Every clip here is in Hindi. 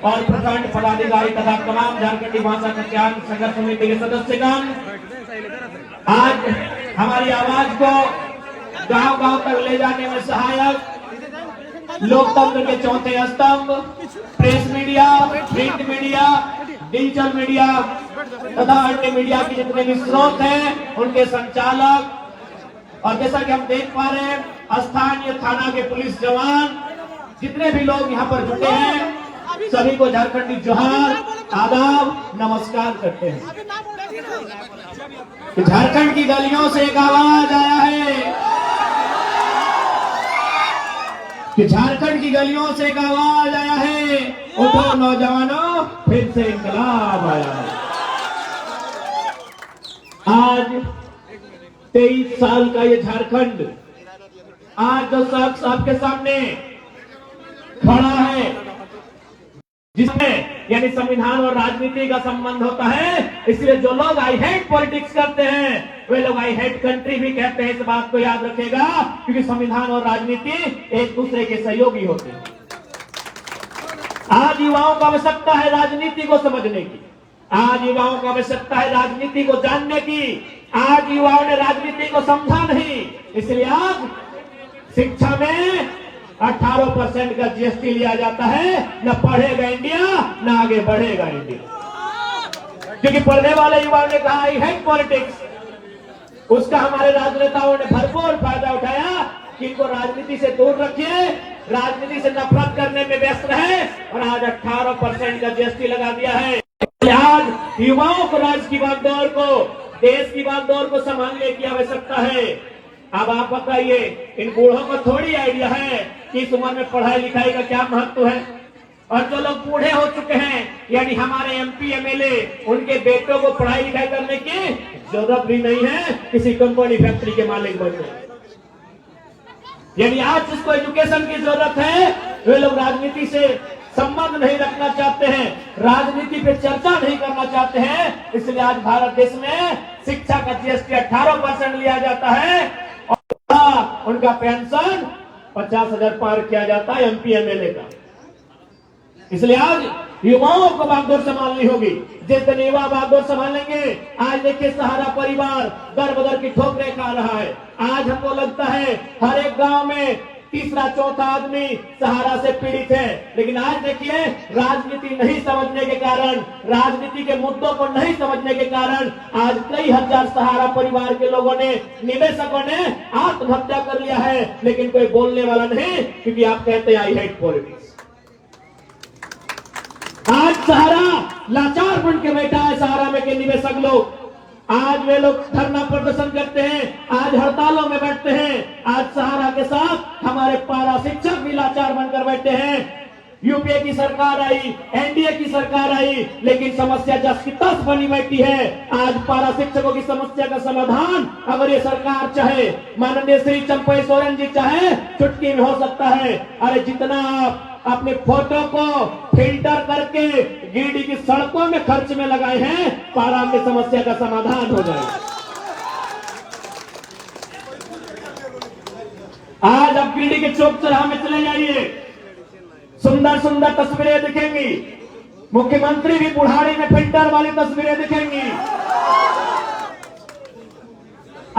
और प्रखंड पदाधिकारी तथा तमाम झारखंडी भाषा कल्याण संघर्ष समिति के सदस्यगण, आज हमारी आवाज को गांव-गांव तक ले जाने में सहायक लोकतंत्र के चौथे स्तंभ press media, print media, digital media तथा अन्य मीडिया के जितने भी स्रोत हैं उनके संचालक, और जैसा कि हम देख पा रहे हैं स्थानीय थाना के पुलिस जवान, जितने भी लोग यहाँ पर जुटे हैं सभी को झारखंडी जोहार, आदाब, नमस्कार करते हैं। झारखंड की गलियों से एक आवाज आया है कि झारखंड की गलियों से एक आवाज आया है, उठो नौजवानों, फिर से इंकलाब आया है। आज 23 साल का ये झारखंड आज जो शख्स आपके सामने खड़ा है, जिसमें यानी संविधान और राजनीति का संबंध होता है, इसलिए जो लोग आई हेट पॉलिटिक्स करते हैं वे लोग आई हेट कंट्री भी कहते हैं। इस बात को याद रखेगा, क्योंकि संविधान और राजनीति एक दूसरे के सहयोगी होते हैं। आज युवाओं को आवश्यकता है राजनीति को समझने की, आज युवाओं को आवश्यकता है राजनीति को जानने की। आज युवाओं ने राजनीति को समझा नहीं, इसलिए आज शिक्षा में 18% का जीएसटी लिया जाता है। न पढ़ेगा इंडिया, न आगे बढ़ेगा इंडिया, क्योंकि पढ़ने वाले युवाओं ने कहा आई हेट पॉलिटिक्स। उसका हमारे राजनेताओं ने भरपूर फायदा उठाया कि इनको राजनीति से दूर रखिए, राजनीति से नफरत करने में व्यस्त रहे, और आज 18% का जीएसटी लगा दिया है। आज युवाओं को राज्य की बागडोर को, देश की बागडोर को संभालने की आवश्यकता है। अब आप बताइए, इन बूढ़ों को थोड़ी आइडिया है कि इस उम्र में पढ़ाई लिखाई का क्या महत्व है। और जो लोग बूढ़े हो चुके हैं, यानी हमारे एमपी एमएलए, उनके बेटों को पढ़ाई लिखाई करने की जरूरत भी नहीं है किसी कंपनी फैक्ट्री के मालिक बनने। यानी आज जिसको एजुकेशन की जरूरत है वे लोग राजनीति से संबंध नहीं रखना चाहते हैं, राजनीति पे चर्चा नहीं करना चाहते हैं। इसलिए आज भारत देश में शिक्षा का जीएसटी 18% लिया जाता है और उनका पेंशन 50,000 पार किया जाता है एमपी एमएलए का। इसलिए आज युवाओं को बागडोर संभालनी होगी। जिस दिन युवा बागडोर संभालेंगे, आज देखिए सहारा परिवार दर बदर की ठोकरें खा रहा है। आज हमको लगता है हर एक गांव में तीसरा चौथा आदमी सहारा से पीड़ित है, लेकिन आज देखिए राजनीति नहीं समझने के कारण, राजनीति के मुद्दों को नहीं समझने के कारण आज कई हजार सहारा परिवार के लोगों ने, निवेशकों ने आत्महत्या कर लिया है, लेकिन कोई बोलने वाला नहीं, क्योंकि आप कहते हैं आई हेट पॉलिटिक्स। आज सहारा लाचार बन के बैठा है, सहारा में के निवेशक लोग। आज वे लोग धरना प्रदर्शन करते हैं, आज हड़तालों में बैठते हैं। आज सहारा के साथ हमारे पारा शिक्षक भी लाचार बनकर बैठे हैं। यूपीए की सरकार आई, एनडीए की सरकार आई, लेकिन समस्या जस की तस बनी बैठी है। आज पारा शिक्षकों की समस्या का समाधान अगर ये सरकार चाहे, माननीय श्री चंपई सोरेन जी चाहे, चुटकी में हो सकता है। अरे जितना आप अपने फोटो को फिल्टर करके गिरिडीह की सड़कों में खर्च में लगाए हैं, पारा में समस्या का समाधान हो जाए। आज आप गिरिडीह के चौक चौराहे में चले जाइए, सुंदर सुंदर तस्वीरें दिखेंगी। मुख्यमंत्री भी बुढ़ारी में फिल्टर वाली तस्वीरें दिखेंगी।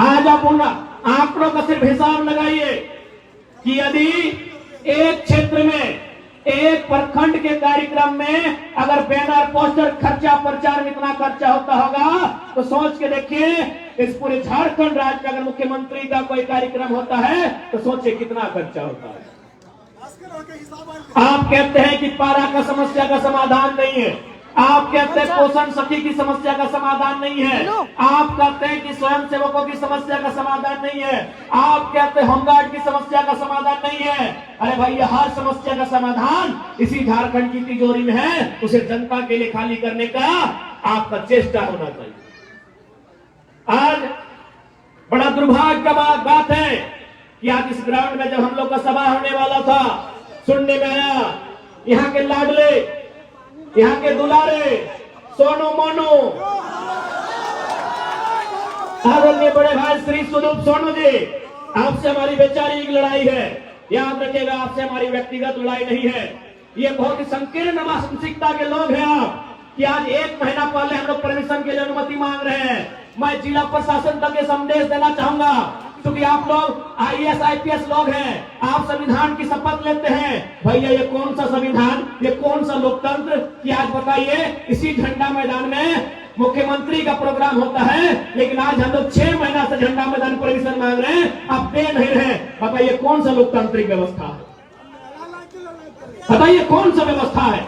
आज आप उन आंकड़ों का सिर्फ हिसाब लगाइए कि यदि एक क्षेत्र में, एक प्रखंड के कार्यक्रम में अगर बैनर पोस्टर खर्चा प्रचार में इतना खर्चा होता होगा, तो सोच के देखिए इस पूरे झारखंड राज्य में अगर मुख्यमंत्री का कोई कार्यक्रम होता है तो सोचिए कितना खर्चा होता है। आप कहते हैं कि पारा का समस्या का समाधान नहीं है, आप कहते हैं पोषण सखी की समस्या का समाधान नहीं है, आप कहते हैं कि स्वयं सेवकों की समस्या का समाधान नहीं है, आप कहते हैं होमगार्ड की समस्या का समाधान नहीं है। अरे भाई, हर समस्या का समाधान इसी झारखंड की तिजोरी में है, उसे जनता के लिए खाली करने का आपका चेष्टा होना चाहिए। आज बड़ा दुर्भाग्य का बात है कि आज इस ग्राउंड में जब हम लोग का सभा होने वाला था, सुनने में आया यहाँ के लाडले, यहाँ के दुलारे सोनू मोनू, आदरणीय बड़े भाई श्री स्वरूप सोनू जी, आपसे हमारी वैचारिक लड़ाई है। याद रखिएगा, आपसे हमारी व्यक्तिगत लड़ाई नहीं है। ये बहुत ही संकीर्ण मानसिकता के लोग हैं आप, कि आज 1 महीना पहले हम लोग परमिशन के लिए अनुमति मांग रहे हैं। मैं जिला प्रशासन तक ये संदेश देना चाहूंगा, क्योंकि आप लोग IAS IPS लोग हैं, आप संविधान की शपथ लेते हैं। भैया ये कौन सा संविधान, ये कौन सा लोकतंत्र कि आज बताइए इसी झंडा मैदान में मुख्यमंत्री का प्रोग्राम होता है, लेकिन आज हम लोग 6 महीना से झंडा मैदान परमिशन मांग रहे हैं, आप दे नहीं रहे। बताइए कौन सा लोकतांत्रिक व्यवस्था है, बताइए कौन सा व्यवस्था है।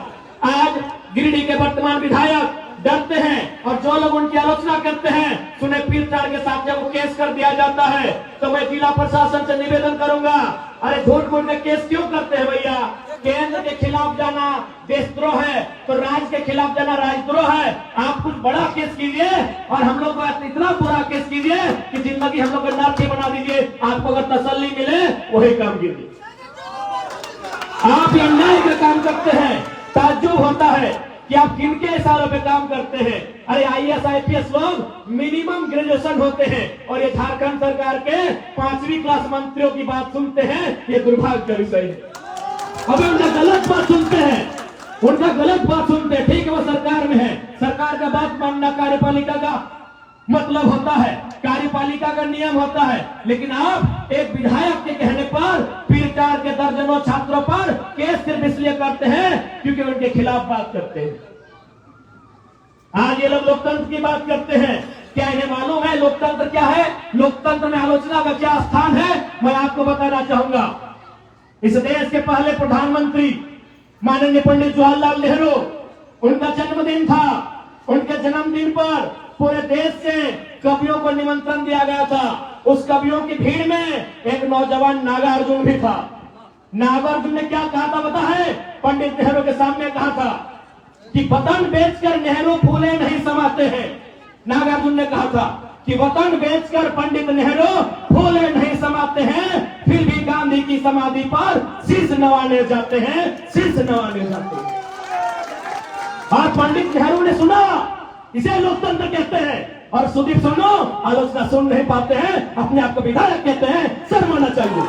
आज गिरिडीह के वर्तमान विधायक डरते हैं, और जो लोग उनकी आलोचना करते हैं, सुने पीर चार के साथ जब केस कर दिया जाता है, तो मैं जिला प्रशासन से निवेदन करूंगा, अरे झूठ मूठ में केस क्यों करते हैं भैया? केंद्र के खिलाफ जाना देशद्रोह है, तो राज्य के खिलाफ जाना राजद्रोह है। आप कुछ बड़ा केस कीजिए और हम लोग को इतना बुरा केस कीजिए कि जिंदगी हम लोग को नाट्य बना दीजिए। आपको अगर तसल्ली मिले वही काम कीजिए। आप ये अन्याय का काम करते हैं, ताज्जुब होता है कि आप किनके इशारों पे काम करते हैं। अरे IAS IPS लोग मिनिमम ग्रेजुएशन होते हैं, और ये झारखंड सरकार के 5वीं क्लास मंत्रियों की बात सुनते हैं, ये दुर्भाग्य का विषय है। अभी उनका गलत बात सुनते हैं, उनका गलत बात सुनते हैं। ठीक है, वो सरकार में है, सरकार का बात मानना कार्यपालिका का मतलब होता है, कार्यपालिका का नियम होता है, लेकिन आप एक विधायक के कहने पर पीर चार के दर्जनों छात्रों पर केस सिर्फ इसलिए करते हैं क्योंकि उनके खिलाफ बात करते हैं। आज ये लोग लोकतंत्र की बात करते हैं, क्या इन्हें मालूम है लोकतंत्र क्या है? लोकतंत्र में आलोचना का क्या स्थान है? मैं आपको बताना चाहूंगा। इस देश के पहले प्रधानमंत्री माननीय पंडित जवाहरलाल नेहरू, उनका जन्मदिन था। उनके जन्मदिन पर पूरे देश से कवियों को निमंत्रण दिया गया था। उस कवियों की भीड़ में एक नौजवान नागार्जुन भी था। नागार्जुन ने क्या कहा था पता है? पंडित नेहरू के सामने कहा था कि वतन बेचकर नेहरू फूले नहीं समाते हैं। नागार्जुन ने कहा था कि वतन बेचकर पंडित नेहरू फूले नहीं समाते हैं, फिर भी गांधी की समाधि पर शीश नवाने जाते हैं, शीश नवाने जाते हैं। और पंडित नेहरू ने सुना, इसे लोकतंत्र कहते हैं। और सुदीप सुनो, आलोचना सुन नहीं पाते हैं, अपने आप को विधायक कहते हैं, शर्माना चाहिए।